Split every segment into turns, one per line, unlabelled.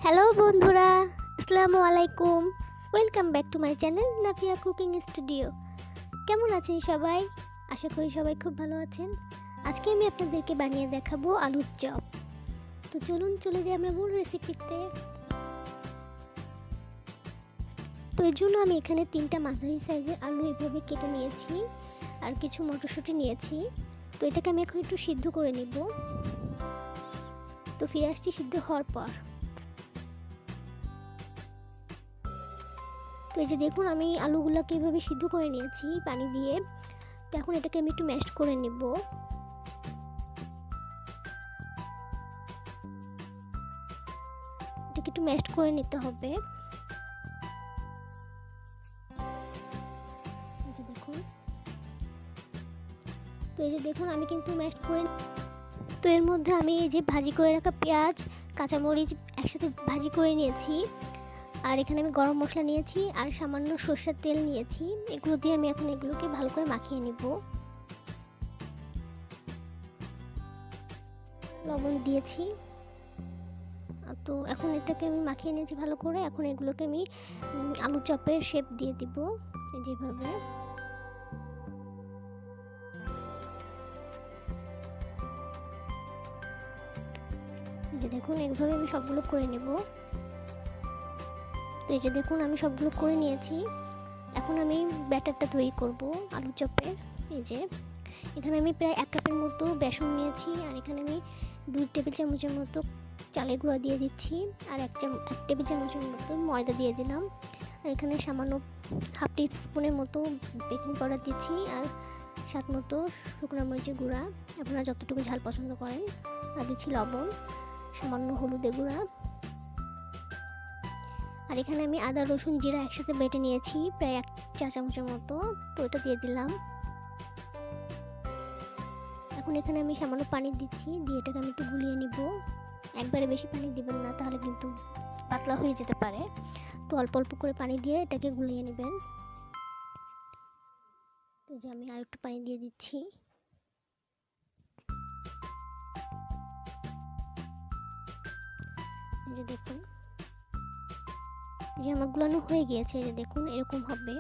Hello বন্ধুরা, আসসালামু আলাইকুম। Welcome back to my channel Nafia cooking studio. কেমন আছেন সবাই? আশা করি সবাই খুব ভালো আছেন। আজকে আমি আপনাদেরকে বানিয়ে দেখাবো আলুর চপ। তো চলুন চলে যাই আমরা মূল রেসিপিতে। তো এর জন্য আমি এখানে 3টা মাঝারি সাইজের আলু এভাবে কেটে নিয়েছি আর কিছু মটরশুঁটি নিয়েছি। তো এটাকে আমি এখন একটু সিদ্ধ করে নিব। তো ফিরে আসছি সিদ্ধ হওয়ার পর। তো এই যে দেখুন আমি আলুগুলোকে এভাবে সিদ্ধ করে নিয়েছি পানি দিয়ে। তো এখন এটাকে আমি একটু ম্যাশ করে নেব। এটাকে একটু ম্যাশ করে নিতে হবে। এই যে দেখুন, তো এই যে দেখুন আমি কিন্তু ম্যাশ করে। তো এর মধ্যে আমি এই যে ভাজি করে রাখা পেঁয়াজ কাঁচামরিচ একসাথে ভাজি করে নিয়েছি। আর এখানে আমি গরম মশলা নিয়েছি আর সামান্য সরষের তেল নিয়েছি। এগুলো দিয়ে আমি এখন এগুলোকে ভালো করে মাখিয়ে নিব। লবণ দিয়েছি। তো এখন এটাকে আমি মাখিয়ে নিয়েছি ভালো করে। এখন এগুলোকে আমি আলু চপের শেপ দিয়ে দিব যেভাবে। এই যে দেখুন এইভাবে আমি সবগুলো করে নেব। তো এই যে দেখুন আমি সবগুলো করে নিয়েছি। এখন আমি ব্যাটারটা তৈরি করব আলু চপের। এই যে এখানে আমি প্রায় 1 কাপের মতো বেসন নিয়েছি আর এখানে আমি 2 টেবিল চামচের মতো চালের গুঁড়া দিয়ে দিচ্ছি আর 1 টেবিল চামচের মতো ময়দা দিয়ে দিলাম। আর এখানে সামান্য হাফ টিস্পুনের মতো বেকিং পাউডার দিচ্ছি আর স্বাদ মতো শুকনো মরিচের গুঁড়া, আপনারা যতটুকু ঝাল পছন্দ করেন। আর দিচ্ছি লবণ, সামান্য হলুদের গুঁড়া। আর এখানে আমি আদা রসুন জিরা একসাথে বেটে নিয়েছি প্রায় 1 চা চামচের মতো। তো এটা দিয়ে দিলাম। এখন এখানে আমি সামান্য পানি দিচ্ছি, দিয়ে এটাকে আমি একটু গুলিয়ে নিব। একবারে বেশি পানি দিবেন না, তাহলে কিন্তু পাতলা হয়ে যেতে পারে। তো অল্প অল্প করে পানি দিয়ে এটাকে গুলিয়ে নেবেন। তো যে আমি আর একটু পানি দিয়ে দিচ্ছি। এই যে দেখুন যে আমার গুলানো হয়ে গিয়েছে। এই যে দেখুন এরকম হবে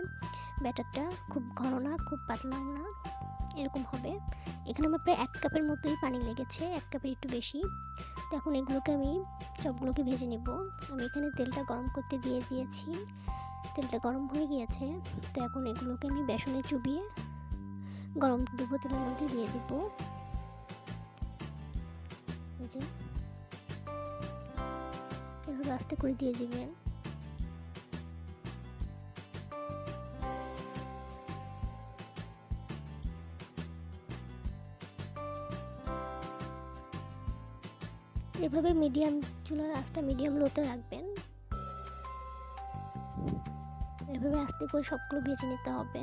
ব্যাটারটা, খুব ঘন না খুব পাতলাও না, এরকম হবে। এখানে আমার প্রায় 1 কাপের মতোই পানি লেগেছে, 1 কাপের একটু বেশি। তো এখন এগুলোকে আমি চপগুলোকে ভেজে নেব। আমি এখানে তেলটা গরম করতে দিয়ে দিয়েছি, তেলটা গরম হয়ে গিয়েছে। তো এখন এগুলোকে আমি বেসনে চুবিয়ে গরম ডুবো তেলের মধ্যে দিয়ে দিব। যে এভাবে আস্তে করে দিয়ে দিবেন। এভাবে মিডিয়াম চুলার আঁচটা মিডিয়াম লোতে রাখবেন। এভাবে আস্তে করে সবগুলো ভেজে নিতে হবে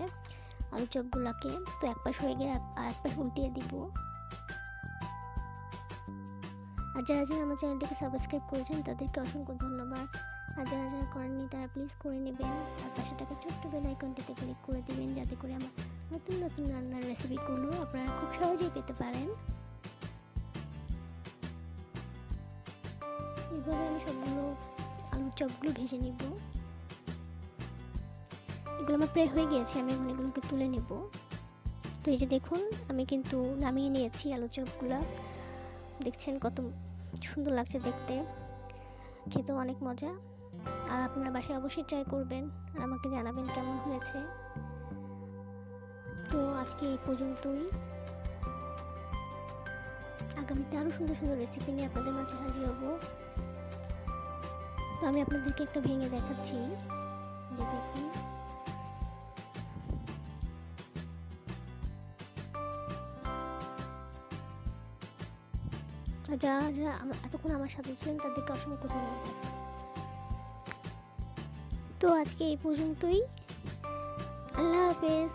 আলু চপগুলোকে। তো এক পাশ হয়ে গেলে আর এক পাশ উল্টিয়ে দিব। আর যারা যারা আমার চ্যানেলটিকে সাবস্ক্রাইব করেছেন তাদেরকে অসংখ্য ধন্যবাদ। আর যারা যারা করেননি তারা প্লিজ করে নেবেন। আর পাশে থাকা ছোট্ট বেল আইকনটিতে ক্লিক করে দেবেন, যাতে করে আমার নতুন নতুন রান্নার রেসিপিগুলো আপনারা খুব সহজেই পেতে পারেন। এইভাবে আমি সবগুলো আলুর চপগুলো ভেজে নিব। এগুলো আমার প্রায় হয়ে গিয়েছে, আমি এখন এগুলোকে তুলে নেব। তো এই যে দেখুন আমি কিন্তু নামিয়ে নিয়েছি আলুর চপগুলো। দেখছেন কত সুন্দর লাগছে দেখতে, খেতেও অনেক মজা। আর আপনারা বাসায় অবশ্যই ট্রাই করবেন আর আমাকে জানাবেন কেমন হয়েছে। তো আজকে এই পর্যন্তই। আগামীতে আরও সুন্দর সুন্দর রেসিপি নিয়ে আপনাদের মাঝে হাজির হব। তো আমি আপনাদেরকে একটা ভেঙে দেখাচ্ছি, যে দেখুন যারা যারা এতক্ষণ আমার সাথে ছিলেন তাদেরকে অসংখ্য ধন্যবাদ। তো আজকে এই পর্যন্তই। আল্লাহ হাফেজ।